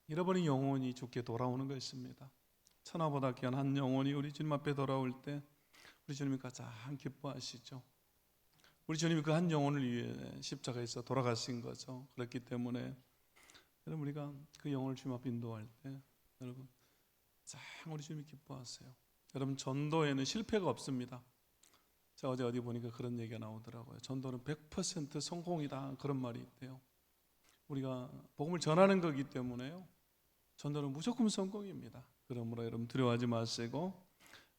잃어버린 영혼이 주께 돌아오는 것입니다. 천하보다 귀한 한 영혼이 우리 주님 앞에 돌아올 때 우리 주님이 가장 기뻐하시죠. 우리 주님이 그 한 영혼을 위해 십자가에서 돌아가신 거죠. 그렇기 때문에 여러분, 우리가 그 영혼을 주님 앞에 인도할 때 여러분 가장 우리 주님이 기뻐하세요. 여러분, 전도에는 실패가 없습니다. 제가 어제 어디 보니까 그런 얘기가 나오더라고요. 전도는 100% 성공이다, 그런 말이 있대요. 우리가 복음을 전하는 거기 때문에요, 전도는 무조건 성공입니다. 그러므로 여러분 두려워하지 마시고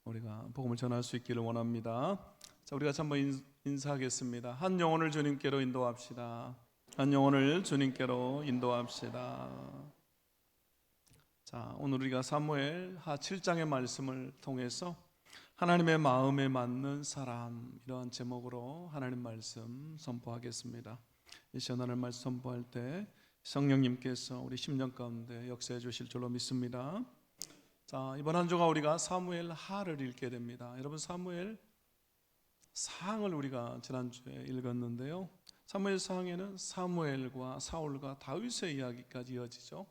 우리가 복음을 전할 수 있기를 원합니다. 자, 우리가 한번 인사하겠습니다. 한 영혼을 주님께로 인도합시다. 한 영혼을 주님께로 인도합시다. 자, 오늘 우리가 사무엘 하 7장의 말씀을 통해서 하나님의 마음에 맞는 사람, 이러한 제목으로 하나님 말씀 선포하겠습니다. 이 시간 하나님 말씀 선포할 때 성령님께서 우리 심령 가운데 역사해 주실 줄로 믿습니다. 자, 이번 한 주가 우리가 사무엘 하를 읽게 됩니다. 여러분, 사무엘 상을 우리가 지난주에 읽었는데요, 사무엘 상에는 사무엘과 사울과 다윗의 이야기까지 이어지죠.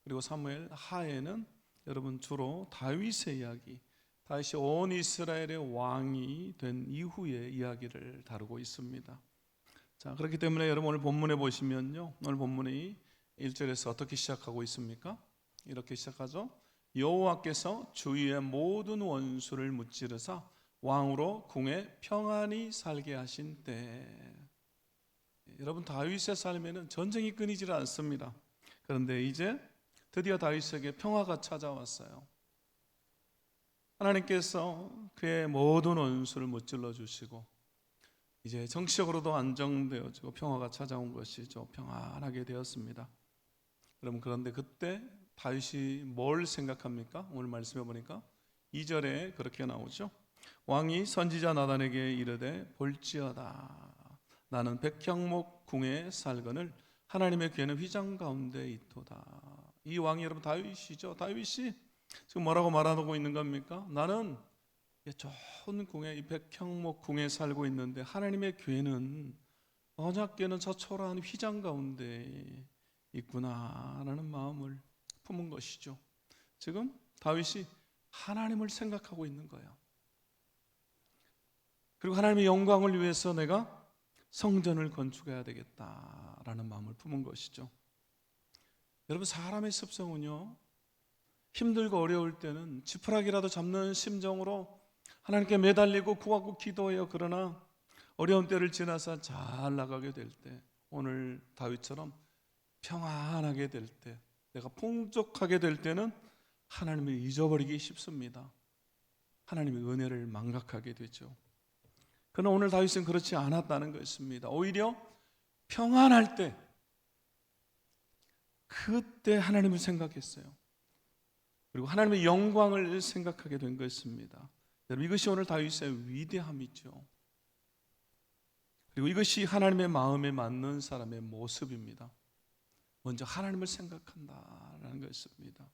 그리고 사무엘 하에는 여러분 주로 다윗의 이야기, 다윗이 온 이스라엘의 왕이 된 이후의 이야기를 다루고 있습니다. 자, 그렇기 때문에 여러분 오늘 본문에 보시면요, 오늘 본문이 1절에서 어떻게 시작하고 있습니까? 이렇게 시작하죠. 여호와께서 주위의 모든 원수를 무찌르사 왕으로 궁에 평안히 살게 하신 때. 여러분, 다윗의 삶에는 전쟁이 끊이질 않습니다. 그런데 이제 드디어 다윗에게 평화가 찾아왔어요. 하나님께서 그의 모든 원수를 무찔러 주시고 이제 정치적으로도 안정되어지고 평화가 찾아온 것이죠. 평안하게 되었습니다. 여러분, 그런데 그때 다윗이 뭘 생각합니까? 오늘 말씀해 보니까 2절에 그렇게 나오죠. 왕이 선지자 나단에게 이르되 볼지어다, 나는 백향목 궁에 살거늘 하나님의 귀에는 휘장 가운데 있도다. 이 왕이 여러분 다윗이죠. 다윗이 지금 뭐라고 말하고 있는 겁니까? 나는 좋은 궁에, 이 백향목 궁에 살고 있는데 하나님의 괴는, 언약궤는 저 초라한 휘장 가운데 있구나라는 마음을 품은 것이죠. 지금 다윗이 하나님을 생각하고 있는 거예요. 그리고 하나님의 영광을 위해서 내가 성전을 건축해야 되겠다라는 마음을 품은 것이죠. 여러분, 사람의 습성은요, 힘들고 어려울 때는 지푸라기라도 잡는 심정으로 하나님께 매달리고 구하고 기도해요. 그러나 어려운 때를 지나서 잘 나가게 될 때, 오늘 다윗처럼 평안하게 될 때, 내가 풍족하게 될 때는 하나님을 잊어버리기 쉽습니다. 하나님의 은혜를 망각하게 되죠. 그러나 오늘 다윗은 그렇지 않았다는 것입니다. 오히려 평안할 때, 그때 하나님을 생각했어요. 그리고 하나님의 영광을 생각하게 된 것입니다. 여러분, 이것이 오늘 다윗의 위대함이죠. 그리고 이것이 하나님의 마음에 맞는 사람의 모습입니다. 먼저 하나님을 생각한다라는 것입니다.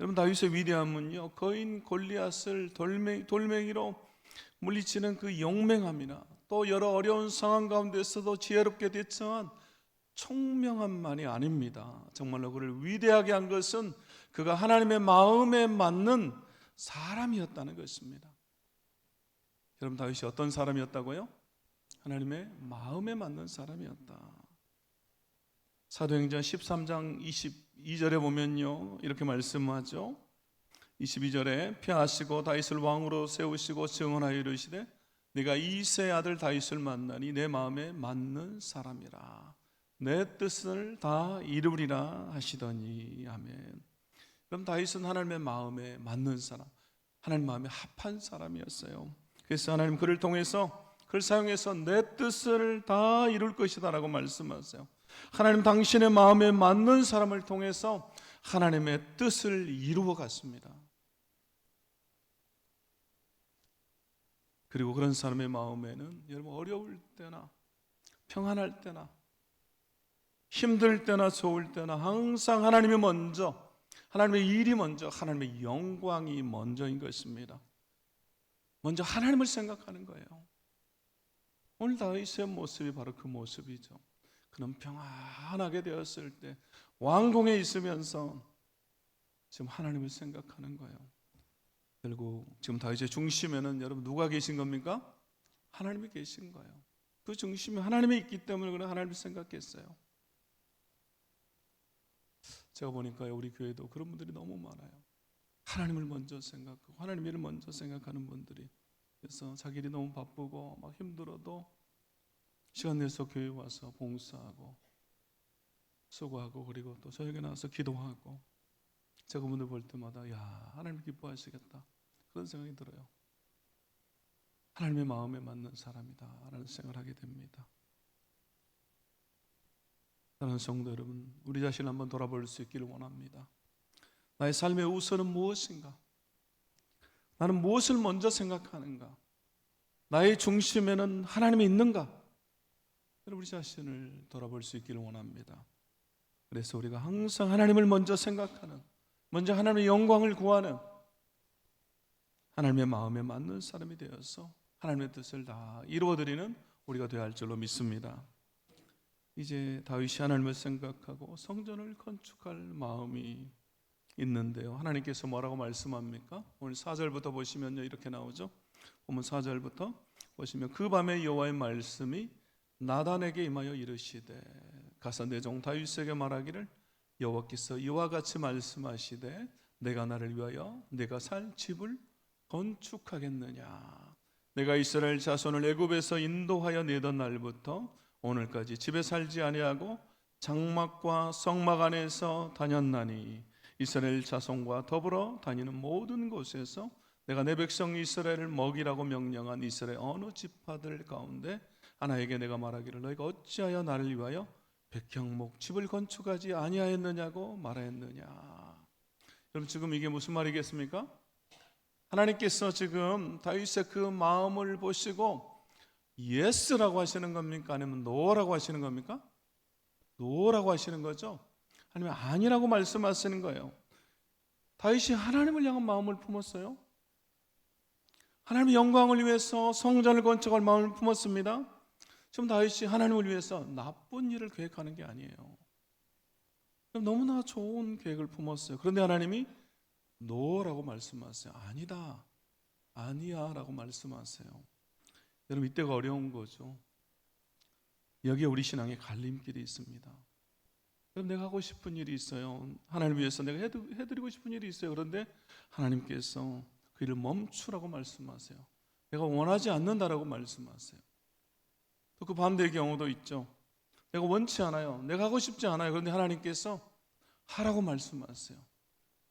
여러분, 다윗의 위대함은요, 거인 골리앗을 돌멩이로 물리치는 그 용맹함이나 또 여러 어려운 상황 가운데서도 지혜롭게 대처한 총명함만이 아닙니다. 정말로 그를 위대하게 한 것은 그가 하나님의 마음에 맞는 사람이었다는 것입니다. 여러분, 다윗이 어떤 사람이었다고요? 하나님의 마음에 맞는 사람이었다. 사도행전 13장 22절에 보면요, 이렇게 말씀하죠. 22절에 폐하시고 다윗을 왕으로 세우시고 증언하여 이르시되 네가 이새의 아들 다윗을 만나니 내 마음에 맞는 사람이라, 내 뜻을 다 이루리라 하시더니. 아멘. 그럼 다윗은 하나님의 마음에 맞는 사람, 하나님 마음에 합한 사람이었어요. 그래서 하나님 그를 통해서, 그를 사용해서 내 뜻을 다 이룰 것이다 라고 말씀하세요. 하나님 당신의 마음에 맞는 사람을 통해서 하나님의 뜻을 이루어 갔습니다. 그리고 그런 사람의 마음에는 여러분, 어려울 때나 평안할 때나 힘들 때나 좋을 때나 항상 하나님이 먼저, 하나님의 일이 먼저, 하나님의 영광이 먼저인 것입니다. 먼저 하나님을 생각하는 거예요. 오늘 다윗의 모습이 바로 그 모습이죠. 그는 평안하게 되었을 때 왕궁에 있으면서 지금 하나님을 생각하는 거예요. 결국 지금 다윗의 중심에는 여러분 누가 계신 겁니까? 하나님이 계신 거예요. 그 중심에 하나님이 있기 때문에 그는 하나님을 생각했어요. 제가 보니까 우리 교회도 그런 분들이 너무 많아요. 하나님을 먼저 생각하고 하나님 일을 먼저 생각하는 분들이. 그래서 자기 일이 너무 바쁘고 막 힘들어도 시간 내서 교회 와서 봉사하고 수고하고 그리고 또 저녁에 나와서 기도하고, 제가 그분들 볼 때마다 야, 하나님 기뻐하시겠다 그런 생각이 들어요. 하나님의 마음에 맞는 사람이다 라는 생각을 하게 됩니다. 사랑하는 성도 여러분, 우리 자신을 한번 돌아볼 수 있기를 원합니다. 나의 삶의 우선은 무엇인가? 나는 무엇을 먼저 생각하는가? 나의 중심에는 하나님이 있는가? 여러분, 우리 자신을 돌아볼 수 있기를 원합니다. 그래서 우리가 항상 하나님을 먼저 생각하는, 먼저 하나님의 영광을 구하는, 하나님의 마음에 맞는 사람이 되어서 하나님의 뜻을 다 이루어드리는 우리가 되어야 할 줄로 믿습니다. 이제 다윗이 하나님을 생각하고 성전을 건축할 마음이 있는데요, 하나님께서 뭐라고 말씀합니까? 오늘 4절부터 보시면요, 이렇게 나오죠. 보면 4절부터 보시면 그 밤에 여호와의 말씀이 나단에게 임하여 이르시되 가서 내 종 다윗에게 말하기를 여호와께서 이와 같이 말씀하시되 내가 나를 위하여 내가 살 집을 건축하겠느냐? 내가 이스라엘 자손을 애굽에서 인도하여 내던 날부터 오늘까지 집에 살지 아니하고 장막과 성막 안에서 다녔나니 이스라엘 자손과 더불어 다니는 모든 곳에서 내가 내 백성 이스라엘을 먹이라고 명령한 이스라엘 어느 지파들 가운데 하나에게 내가 말하기를 너희가 어찌하여 나를 위하여 백향목 집을 건축하지 아니하였느냐고 말하였느냐. 여러분, 지금 이게 무슨 말이겠습니까? 하나님께서 지금 다윗의 그 마음을 보시고 예스라고 하시는 겁니까? 아니면 노라고 하시는 겁니까? 노라고 하시는 거죠. 아니면 아니라고 말씀하시는 거예요. 다윗이 하나님을 향한 마음을 품었어요. 하나님의 영광을 위해서 성전을 건축할 마음을 품었습니다. 지금 다윗이 하나님을 위해서 나쁜 일을 계획하는 게 아니에요. 너무나 좋은 계획을 품었어요. 그런데 하나님이 노라고 말씀하세요. 아니다, 아니야 라고 말씀하세요. 여러분, 이때가 어려운 거죠. 여기에 우리 신앙의 갈림길이 있습니다. 여러분, 내가 하고 싶은 일이 있어요. 하나님을 위해서 내가 해드리고 싶은 일이 있어요. 그런데 하나님께서 그 일을 멈추라고 말씀하세요. 내가 원하지 않는다라고 말씀하세요. 또 그 반대의 경우도 있죠. 내가 원치 않아요. 내가 하고 싶지 않아요. 그런데 하나님께서 하라고 말씀하세요.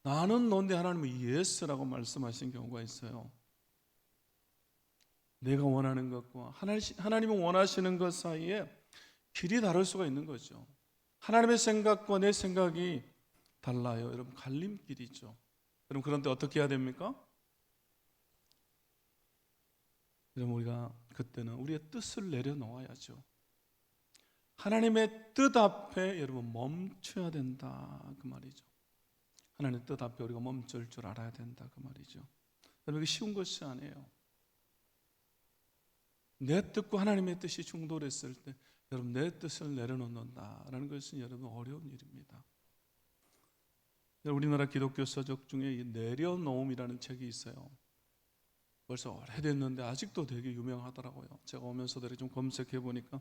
나는 너인데 하나님은 예스라고 말씀하신 경우가 있어요. 내가 원하는 것과 하나님은 원하시는 것 사이에 길이 다를 수가 있는 거죠. 하나님의 생각과 내 생각이 달라요. 여러분, 갈림길이죠. 여러분, 그런데 어떻게 해야 됩니까? 여러분, 우리가 그때는 우리의 뜻을 내려놓아야죠. 하나님의 뜻 앞에 여러분 멈춰야 된다 그 말이죠. 하나님의 뜻 앞에 우리가 멈출 줄 알아야 된다 그 말이죠. 여러분, 이게 쉬운 것이 아니에요. 내 뜻과 하나님의 뜻이 충돌했을 때 여러분 내 뜻을 내려놓는다라는 것은 여러분 어려운 일입니다. 우리나라 기독교 서적 중에 이 내려놓음이라는 책이 있어요. 벌써 오래됐는데 아직도 되게 유명하더라고요. 제가 오면서 좀 검색해 보니까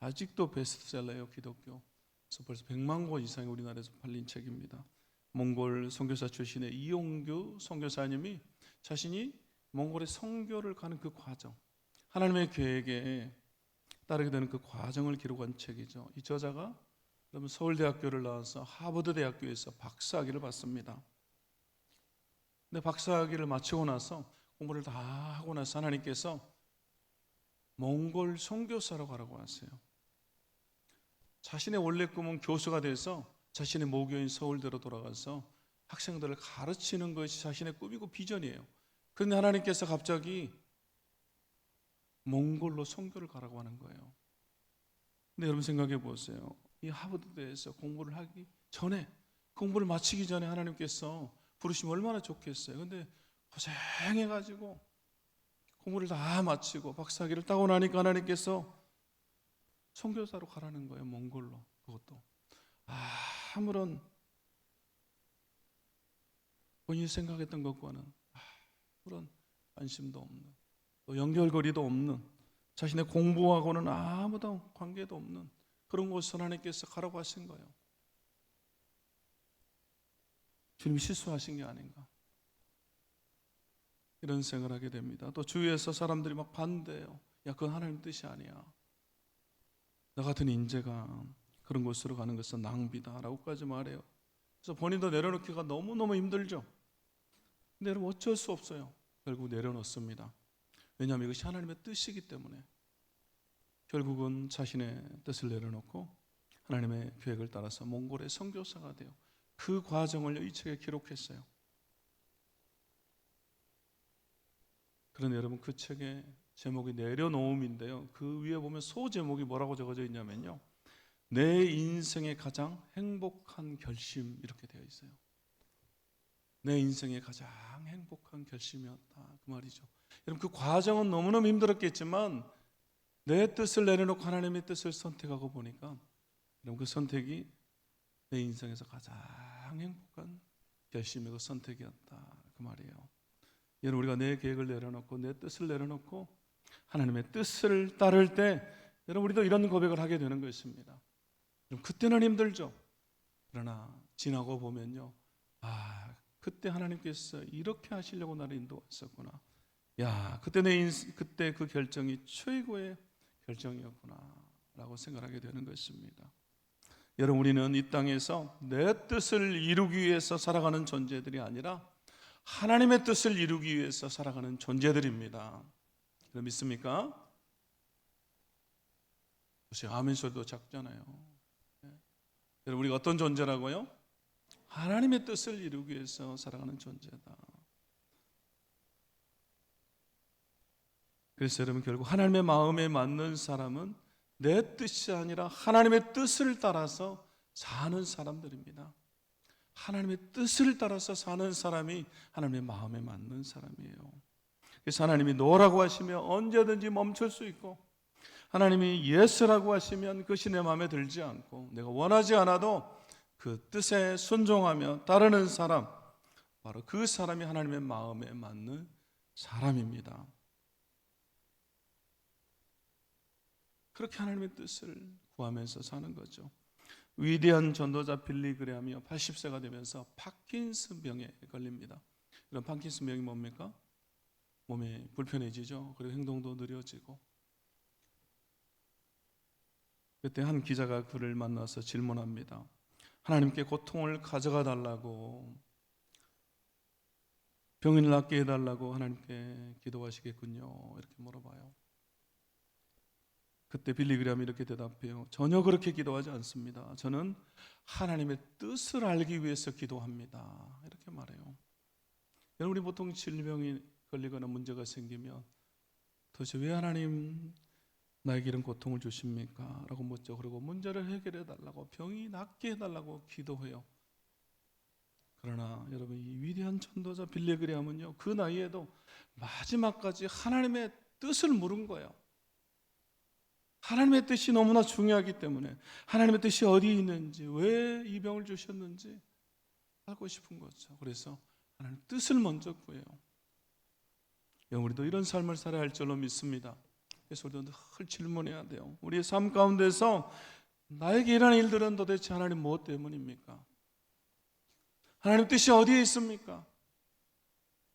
아직도 베스트셀러예요. 기독교. 그래서 벌써 100만 권 이상이 우리나라에서 팔린 책입니다. 몽골 선교사 출신의 이용규 선교사님이 자신이 몽골에 선교를 가는 그 과정, 하나님의 계획에 따르게 되는 그 과정을 기록한 책이죠. 이 저자가 그러면 서울대학교를 나와서 하버드대학교에서 박사학위를 받습니다. 근데 박사학위를 마치고 나서 공부를 다 하고 나서 하나님께서 몽골 선교사로 가라고 하세요. 자신의 원래 꿈은 교수가 돼서 자신의 모교인 서울대로 돌아가서 학생들을 가르치는 것이 자신의 꿈이고 비전이에요. 그런데 하나님께서 갑자기 몽골로 선교를 가라고 하는 거예요. 근데 여러분 생각해 보세요. 이 하버드대에서 공부를 하기 전에, 공부를 마치기 전에 하나님께서 부르시면 얼마나 좋겠어요. 근데 고생해가지고 공부를 다 마치고 박사학위를 따고 나니까 하나님께서 선교사로 가라는 거예요. 몽골로. 그것도 아무런 본인이 생각했던 것과는 아무런 관심도 없는, 또 연결고리도 없는, 자신의 공부하고는 아무도 관계도 없는 그런 곳을 하나님께서 가라고 하신 거예요. 주님이 실수하신 게 아닌가, 이런 생각을 하게 됩니다. 또 주위에서 사람들이 막 반대해요. 야, 그건 하나님 뜻이 아니야. 나 같은 인재가 그런 곳으로 가는 것은 낭비다라고까지 말해요. 그래서 본인도 내려놓기가 너무너무 힘들죠. 근데 여러분, 어쩔 수 없어요. 결국 내려놓습니다. 왜냐하면 이것이 하나님의 뜻이기 때문에. 결국은 자신의 뜻을 내려놓고 하나님의 계획을 따라서 몽골의 선교사가 돼요. 그 과정을 이 책에 기록했어요. 그런데 여러분, 그 책의 제목이 내려놓음인데요, 그 위에 보면 소제목이 뭐라고 적어져 있냐면요, 내 인생의 가장 행복한 결심, 이렇게 되어 있어요. 내 인생의 가장 행복한 결심이었다, 그 말이죠. 여러분, 그 과정은 너무너무 힘들었겠지만 내 뜻을 내려놓고 하나님의 뜻을 선택하고 보니까 여러분, 그 선택이 내 인생에서 가장 행복한 결심이고 선택이었다, 그 말이에요. 여러분, 우리가 내 계획을 내려놓고 내 뜻을 내려놓고 하나님의 뜻을 따를 때 여러분, 우리도 이런 고백을 하게 되는 것입니다. 그때는 힘들죠. 그러나 지나고 보면요, 그때 하나님께서 이렇게 하시려고 나를 인도했었구나. 야, 그때 그 결정이 최고의 결정이었구나 라고 생각하게 되는 것입니다. 여러분, 우리는 이 땅에서 내 뜻을 이루기 위해서 살아가는 존재들이 아니라 하나님의 뜻을 이루기 위해서 살아가는 존재들입니다. 여러분, 믿습니까? 보세요, 아멘 소리도 작잖아요. 여러분, 우리가 어떤 존재라고요? 하나님의 뜻을 이루기 위해서 살아가는 존재다. 그래서 여러분, 결국 하나님의 마음에 맞는 사람은 내 뜻이 아니라 하나님의 뜻을 따라서 사는 사람들입니다. 하나님의 뜻을 따라서 사는 사람이 하나님의 마음에 맞는 사람이에요. 그래서 하나님이 노라고 하시면 언제든지 멈출 수 있고, 하나님이 예스라고 하시면 그것이 내 마음에 들지 않고 내가 원하지 않아도 그 뜻에 순종하며 따르는 사람, 바로 그 사람이 하나님의 마음에 맞는 사람입니다. 그렇게 하나님의 뜻을 구하면서 사는 거죠. 위대한 전도자 빌리 그레함이 80세가 되면서 파킨슨 병에 걸립니다. 이런 파킨슨 병이 뭡니까? 몸이 불편해지죠. 그리고 행동도 느려지고. 그때 한 기자가 그를 만나서 질문합니다. 하나님께 고통을 가져가 달라고, 병인을 낫게 해달라고 하나님께 기도하시겠군요, 이렇게 물어봐요. 그때 빌리 그레함이 이렇게 대답해요. 전혀 그렇게 기도하지 않습니다. 저는 하나님의 뜻을 알기 위해서 기도합니다, 이렇게 말해요. 여러분, 우리 보통 질병이 걸리거나 문제가 생기면 도대체 왜 하나님 나에게 이런 고통을 주십니까? 라고 묻죠. 그리고 문제를 해결해 달라고, 병이 낫게 해달라고 기도해요. 그러나 여러분, 이 위대한 전도자 빌리 그레함은요, 그 나이에도 마지막까지 하나님의 뜻을 물은 거예요. 하나님의 뜻이 너무나 중요하기 때문에 하나님의 뜻이 어디 있는지, 왜 이 병을 주셨는지 알고 싶은 거죠. 그래서 하나님 뜻을 먼저 구해요. 우리도 이런 삶을 살아야 할 줄로 믿습니다. 그래서 우리도 늘 질문해야 돼요. 우리의 삶 가운데서 나에게 일하는 일들은 도대체 하나님 무엇 때문입니까? 하나님 뜻이 어디에 있습니까?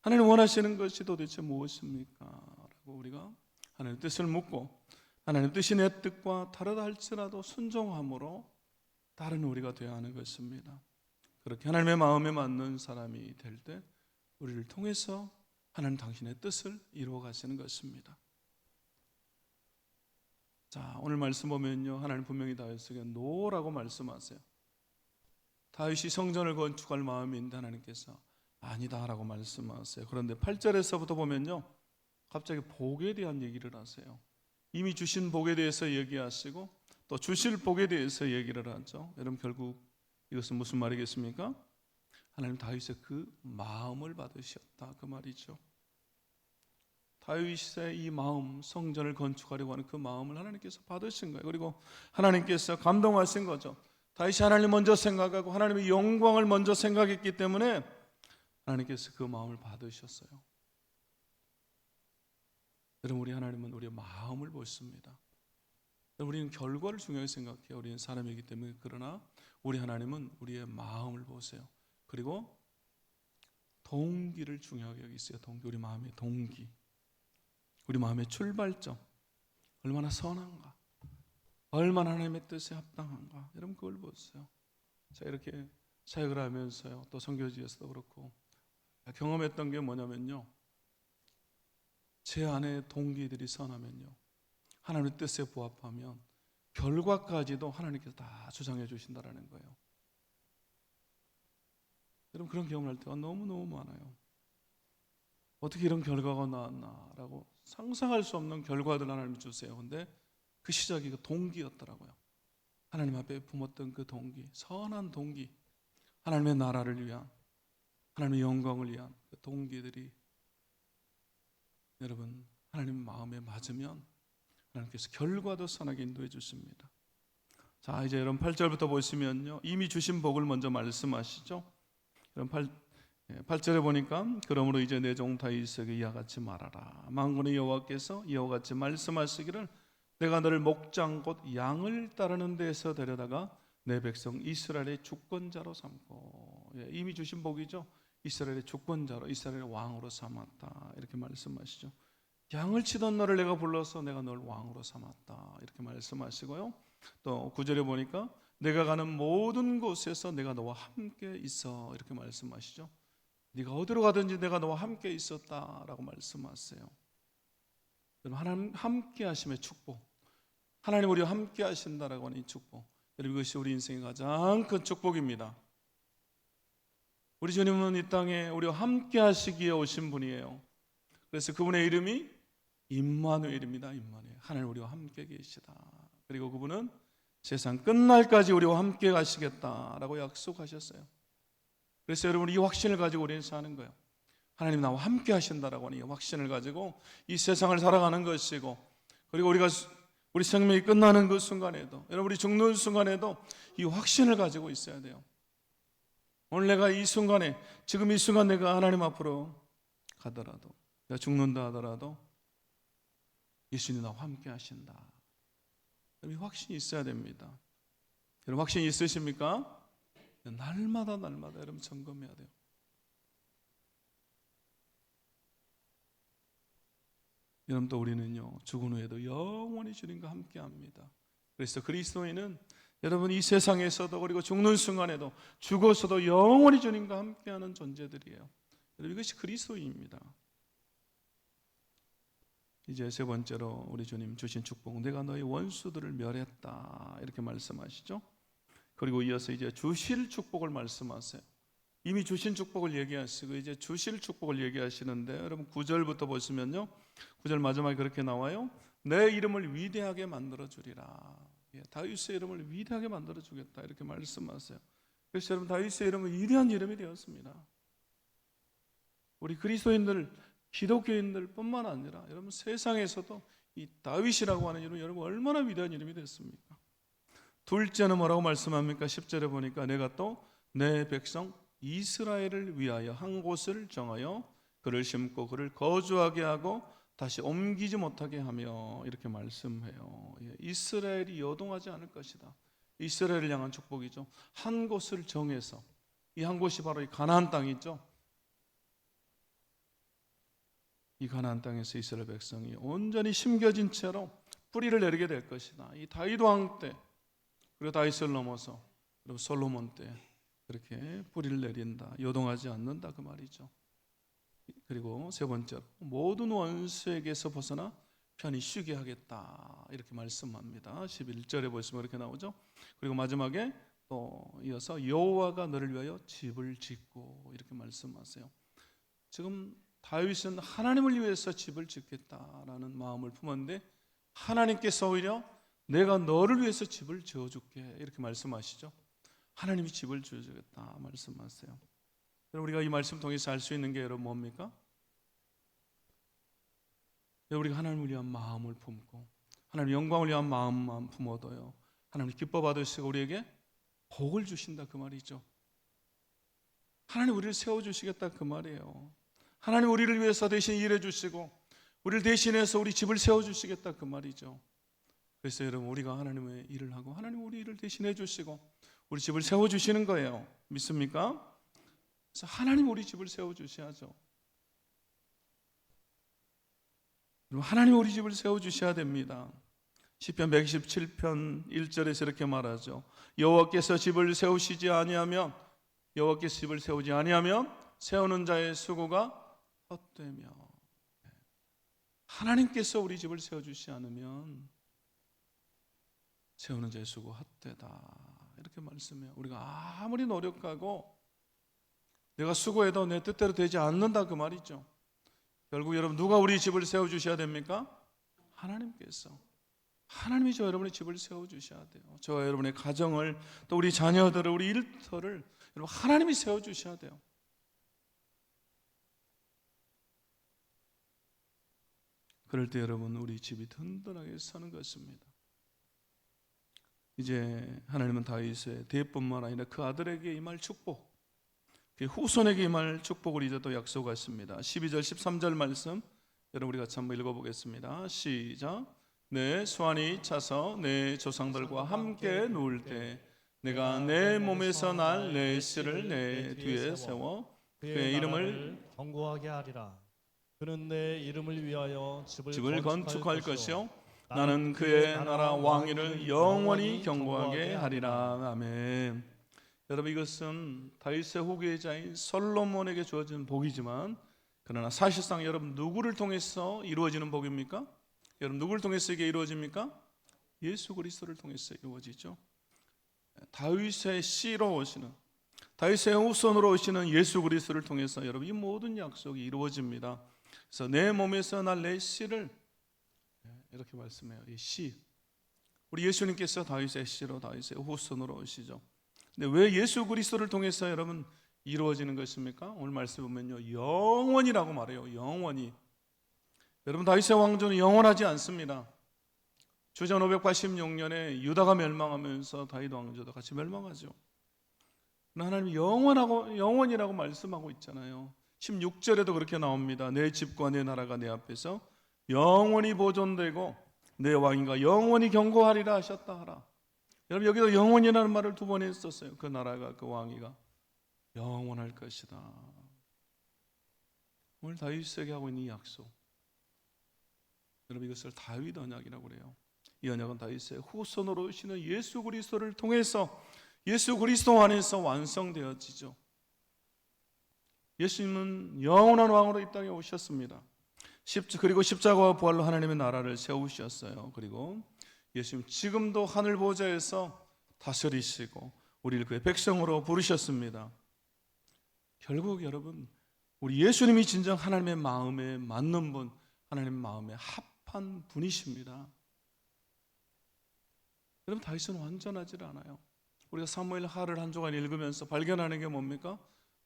하나님 원하시는 것이 도대체 무엇입니까? 라고 우리가 하나님 뜻을 묻고, 하나님 뜻이 내 뜻과 다르다 할지라도 순종함으로 따르는 우리가 되어야 하는 것입니다. 그렇게 하나님의 마음에 맞는 사람이 될 때 우리를 통해서 하나님 당신의 뜻을 이루어 가시는 것입니다. 자, 오늘 말씀 보면요, 하나님 분명히 다윗에게 노라고 말씀하세요. 다윗이 성전을 건축할 마음이 있는데 하나님께서 아니다라고 말씀하세요. 그런데 8절에서부터 보면요, 갑자기 복에 대한 얘기를 하세요. 이미 주신 복에 대해서 얘기하시고 또 주실 복에 대해서 얘기를 하죠. 여러분, 결국 이것은 무슨 말이겠습니까? 하나님 다윗의 그 마음을 받으셨다, 그 말이죠. 다윗의 이 마음, 성전을 건축하려고 하는 그 마음을 하나님께서 받으신 거예요. 그리고 하나님께서 감동하신 거죠. 다윗이 하나님 먼저 생각하고 하나님의 영광을 먼저 생각했기 때문에 하나님께서 그 마음을 받으셨어요. 여러분, 우리 하나님은 우리의 마음을 보십니다. 우리는 결과를 중요하게 생각해요. 우리는 사람이기 때문에. 그러나 우리 하나님은 우리의 마음을 보세요. 그리고 동기를 중요하게 여기세요. 동기, 우리 마음의 동기, 우리 마음의 출발점, 얼마나 선한가, 얼마나 하나님의 뜻에 합당한가. 여러분, 그걸 보세요. 제가 이렇게 사역을 하면서요, 또 선교지에서도 그렇고 경험했던 게 뭐냐면요, 제 안에 동기들이 선하면요, 하나님의 뜻에 부합하면 결과까지도 하나님께서 다 주장해 주신다라는 거예요. 여러분, 그런 경험을 할 때가 너무너무 많아요. 어떻게 이런 결과가 나왔나라고 상상할 수 없는 결과들 하나님이 주세요. 근데 그 시작이 그 동기였더라고요. 하나님 앞에 품었던 그 동기, 선한 동기, 하나님의 나라를 위한, 하나님의 영광을 위한 그 동기들이 여러분 하나님 마음에 맞으면 하나님께서 결과도 선하게 인도해 주십니다. 자, 이제 여러분 8절부터 보시면요, 이미 주신 복을 먼저 말씀하시죠. 여러분 8절에 보니까 그러므로 이제 내 종 다윗에게 이와 같이 말하라. 만군의 여호와께서 이와 같이 말씀하시기를 내가 너를 목장 곧 양을 따르는 데서 데려다가 내 백성 이스라엘의 주권자로 삼고, 이미 주신 복이죠. 이스라엘의 주권자로, 이스라엘의 왕으로 삼았다, 이렇게 말씀하시죠. 양을 치던 너를 내가 불러서 내가 널 왕으로 삼았다, 이렇게 말씀하시고요. 또 9절에 보니까 내가 가는 모든 곳에서 내가 너와 함께 있어, 이렇게 말씀하시죠. 네가 어디로 가든지 내가 너와 함께 있었다라고 말씀하세요. 하나님 함께 하심의 축복, 하나님 우리와 함께 하신다라고 하는 이 축복, 여러분 이것이 우리 인생의 가장 큰 축복입니다. 우리 주님은 이 땅에 우리와 함께 하시기에 오신 분이에요. 그래서 그분의 이름이 임마누엘입니다. 임마누엘, 하나님 우리와 함께 계시다. 그리고 그분은 세상 끝날까지 우리와 함께 가시겠다라고 약속하셨어요. 그래서 여러분 이 확신을 가지고 우리는 사는 거예요. 하나님 나와 함께 하신다라고 하는 이 확신을 가지고 이 세상을 살아가는 것이고, 그리고 우리 생명이 끝나는 그 순간에도, 여러분 우리 죽는 순간에도 이 확신을 가지고 있어야 돼요. 오늘 내가 이 순간에, 지금 이 순간 내가 하나님 앞으로 가더라도, 내가 죽는다 하더라도 예수님 나와 함께 하신다. 이 확신이 있어야 됩니다. 여러분 확신이 있으십니까? 날마다 여러분 점검해야 돼요. 여러분 또 우리는요, 죽은 후에도 영원히 주님과 함께합니다. 그래서 그리스도인은 여러분 이 세상에서도, 그리고 죽는 순간에도, 죽어서도 영원히 주님과 함께하는 존재들이에요. 여러분 이것이 그리스도인입니다. 이제 세 번째로 우리 주님 주신 축복, 내가 너의 원수들을 멸했다, 이렇게 말씀하시죠. 그리고 이어서 이제 주실 축복을 말씀하세요. 이미 주신 축복을 얘기하시고 이제 주실 축복을 얘기하시는데, 여러분 9절부터 보시면요, 9절 마지막에 그렇게 나와요. 내 이름을 위대하게 만들어 주리라. 다윗의 이름을 위대하게 만들어 주겠다, 이렇게 말씀하세요. 그래서 여러분 다윗의 이름은 위대한 이름이 되었습니다. 우리 그리스도인들, 기독교인들 뿐만 아니라 여러분 세상에서도 이 다윗이라고 하는 이름, 여러분 얼마나 위대한 이름이 됐습니까? 둘째는 뭐라고 말씀합니까? 10절에 보니까 내가 또 내 백성 이스라엘을 위하여 한 곳을 정하여 그를 심고 그를 거주하게 하고 다시 옮기지 못하게 하며, 이렇게 말씀해요. 이스라엘이 여동하지 않을 것이다. 이스라엘을 향한 축복이죠. 한 곳을 정해서, 이 한 곳이 바로 이 가나안 땅이죠. 이 가나안 땅에서 이스라엘 백성이 온전히 심겨진 채로 뿌리를 내리게 될 것이다. 이 다윗 왕 때, 그리고 다윗을 넘어서 그리고 솔로몬 때 그렇게 뿌리를 내린다, 여동하지 않는다, 그 말이죠. 그리고 세 번째로 모든 원수에게서 벗어나 편히 쉬게 하겠다, 이렇게 말씀합니다. 11절에 보시면 이렇게 나오죠. 그리고 마지막에 또 이어서 여호와가 너를 위하여 집을 짓고, 이렇게 말씀하세요. 지금 다윗은 하나님을 위해서 집을 짓겠다라는 마음을 품었는데, 하나님께서 오히려 내가 너를 위해서 집을 지어줄게, 이렇게 말씀하시죠. 하나님이 집을 지어주겠다 말씀하세요. 우리가 이 말씀 통해서 알 수 있는 게 여러분 뭡니까? 우리가 하나님을 위한 마음을 품고 하나님 영광을 위한 마음만 품어도요, 하나님 기뻐 받으시고 우리에게 복을 주신다 그 말이죠. 하나님 우리를 세워주시겠다 그 말이에요. 하나님 우리를 위해서 대신 일해 주시고 우리를 대신해서 우리 집을 세워주시겠다 그 말이죠. 그래서 여러분 우리가 하나님의 일을 하고 하나님 우리 일을 대신해 주시고 우리 집을 세워주시는 거예요. 믿습니까? 그래서 하나님 우리 집을 세워주셔야죠. 하나님 우리 집을 세워주셔야 됩니다. 시편 127편 1절에서 이렇게 말하죠. 여호와께서 집을 세우시지 아니하면 여호와께서 집을 세우지 아니하면 세우는 자의 수고가 헛되며 하나님께서 우리 집을 세워주시지 않으면 세우는 자의 수고 헛되다 이렇게 말씀해요. 우리가 아무리 노력하고 내가 수고해도 내 뜻대로 되지 않는다 그 말이죠. 결국 여러분 누가 우리 집을 세워주셔야 됩니까? 하나님께서. 하나님이 여러분의 집을 세워주셔야 돼요. 저와 여러분의 가정을 또 우리 자녀들을 우리 일터를 여러분 하나님이 세워주셔야 돼요. 그럴 때 여러분 우리 집이 든든하게 서는 것입니다. 이제 하나님은 다윗의 대뿐만 아니라 그 아들에게 임할 축복, 그 후손에게 임할 축복을 이제 또 약속하십니다. 12절 13절 말씀 여러분 우리 같이 한번 읽어보겠습니다. 시작. 내 수완이 차서 내 조상들과 함께 누울 때 내가 내 몸에서 날 내 씨를 내 뒤에 세워 그의 이름을 견고하게 하리라. 그는 내 이름을 위하여 집을 건축할 것이요 나는 그의 나라 왕위를 영원히 견고하게 하리라. 아멘. 여러분 이것은 다윗의 후계자인 솔로몬에게 주어진 복이지만 그러나 사실상 여러분 누구를 통해서 이루어지는 복입니까? 여러분 누구를 통해서 이게 이루어집니까? 예수 그리스도를 통해서 이루어지죠. 다윗의 씨로 오시는 다윗의 후손으로 오시는 예수 그리스도를 통해서 여러분 이 모든 약속이 이루어집니다. 그래서 내 몸에서 날 내 씨를 이렇게 말씀해요. 이 씨, 우리 예수님께서 다윗의 씨로 다윗의 후손으로 오시죠. 근데 왜 예수 그리스도를 통해서 여러분 이루어지는 것입니까? 오늘 말씀 보면요 영원이라고 말해요. 영원히. 여러분 다윗의 왕조는 영원하지 않습니다. 주전 586년에 유다가 멸망하면서 다윗 왕조도 같이 멸망하죠. 하나님이 영원이라고 말씀하고 있잖아요. 16절에도 그렇게 나옵니다. 내 집과 내 나라가 내 앞에서 영원히 보존되고 내 왕위가 영원히 견고하리라 하셨다 하라. 여러분 여기도 영원이라는 말을 2번 했었어요. 그 나라가 그 왕위가 영원할 것이다. 오늘 다윗에게 하고 있는 이 약속, 여러분 이것을 다윗 언약이라고 그래요. 이 언약은 다윗의 후손으로 오시는 예수 그리스도를 통해서 예수 그리스도 안에서 완성되어지죠. 예수님은 영원한 왕으로 이 땅에 오셨습니다. 그리고 십자가와 부활로 하나님의 나라를 세우셨어요. 그리고 예수님 지금도 하늘 보좌에서 다스리시고 우리를 그의 백성으로 부르셨습니다. 결국 여러분 우리 예수님이 진정 하나님의 마음에 맞는 분, 하나님의 마음에 합한 분이십니다. 여러분 다윗은 완전하지 않아요. 우리가 사무엘 하를 한 주간 읽으면서 발견하는 게 뭡니까?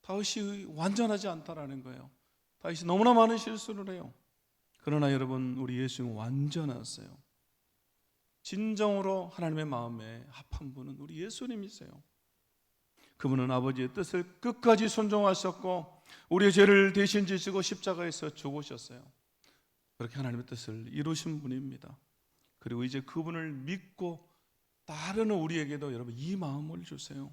다윗이 완전하지 않다라는 거예요. 다윗이 너무나 많은 실수를 해요. 그러나 여러분 우리 예수님은 완전하세요. 진정으로 하나님의 마음에 합한 분은 우리 예수님이세요. 그분은 아버지의 뜻을 끝까지 순종하셨고 우리의 죄를 대신 지시고 십자가에서 죽으셨어요. 그렇게 하나님의 뜻을 이루신 분입니다. 그리고 이제 그분을 믿고 따르는 우리에게도 여러분 이 마음을 주세요.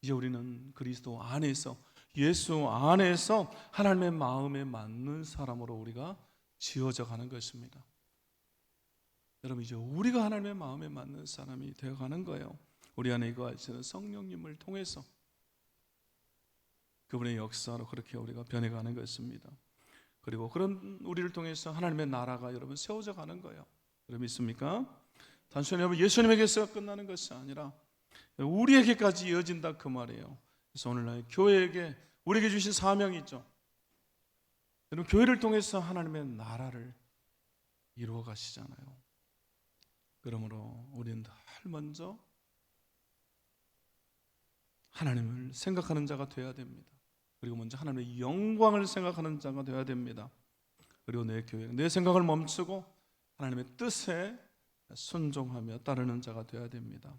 이제 우리는 그리스도 안에서 예수 안에서 하나님의 마음에 맞는 사람으로 우리가 지어져 가는 것입니다. 여러분 이제 우리가 하나님의 마음에 맞는 사람이 되어가는 거예요. 우리 안에 거하시는 성령님을 통해서 그분의 역사로 그렇게 우리가 변해가는 것입니다. 그리고 그런 우리를 통해서 하나님의 나라가 여러분 세워져 가는 거예요. 여러분 믿습니까? 단순히 여러분 예수님에게서 끝나는 것이 아니라 우리에게까지 이어진다 그 말이에요. 그래서 오늘날 교회에게 우리에게 주신 사명이 있죠. 여러분 교회를 통해서 하나님의 나라를 이루어 가시잖아요. 그러므로 우리는 늘 먼저 하나님을 생각하는 자가 되어야 됩니다. 그리고 먼저 하나님의 영광을 생각하는 자가 되어야 됩니다. 그리고 내 교회, 내 생각을 멈추고 하나님의 뜻에 순종하며 따르는 자가 되어야 됩니다.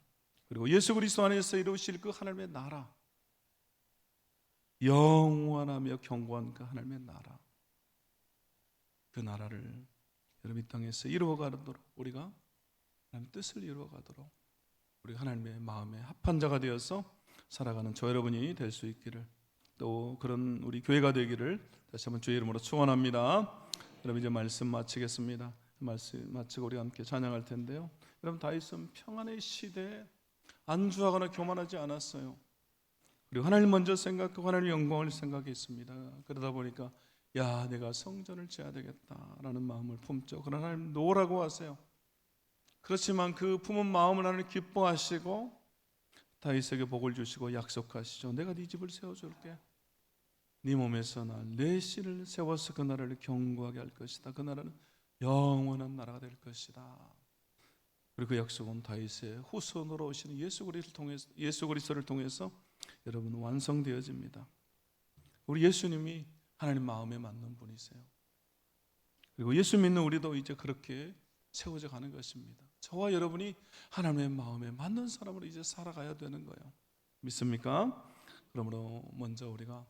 그리고 예수 그리스도 안에서 이루실 그 하나님의 나라, 영원하며 견고한 그 하나님의 나라, 그 나라를 여러분 이 땅에서 이루어가도록, 우리가 하나님의 뜻을 이루어가도록 우리 하나님의 마음에 합한 자가 되어서 살아가는 저 여러분이 될 수 있기를, 또 그런 우리 교회가 되기를 다시 한번 주의 이름으로 축원합니다. 여러분 이제 말씀 마치겠습니다. 말씀 마치고 우리 함께 찬양할 텐데요. 여러분 다윗은 평안의 시대에 안주하거나 교만하지 않았어요. 그리고 하나님 먼저 생각하고 하나님의 영광을 생각했습니다. 그러다 보니까 야, 내가 성전을 지어야 되겠다라는 마음을 품죠. 그러나 하나님 놓으라고 하세요. 그렇지만 그 품은 마음을 하나님 기뻐하시고 다윗에게 복을 주시고 약속하시죠. 내가 네 집을 세워줄게. 네 몸에서 난 내 씨를 세워서 그 나라를 견고하게 할 것이다. 그 나라는 영원한 나라가 될 것이다. 그리고 그 약속은 다윗의 후손으로 오시는 예수 그리스도를 통해서 여러분 완성되어집니다. 우리 예수님이 하나님 마음에 맞는 분이세요. 그리고 예수 믿는 우리도 이제 그렇게 세워져 가는 것입니다. 저와 여러분이 하나님의 마음에 맞는 사람으로 이제 살아가야 되는 거예요. 믿습니까? 그러므로 먼저 우리가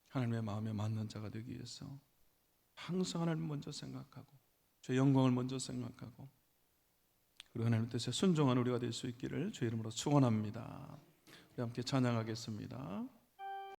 하나님의 마음에 맞는 자가 되기 위해서 항상 하나님 먼저 생각하고 주의 영광을 먼저 생각하고 그리고 하나님 뜻에 순종하는 우리가 될 수 있기를 주의 이름으로 축원합니다. 우리 함께 찬양하겠습니다.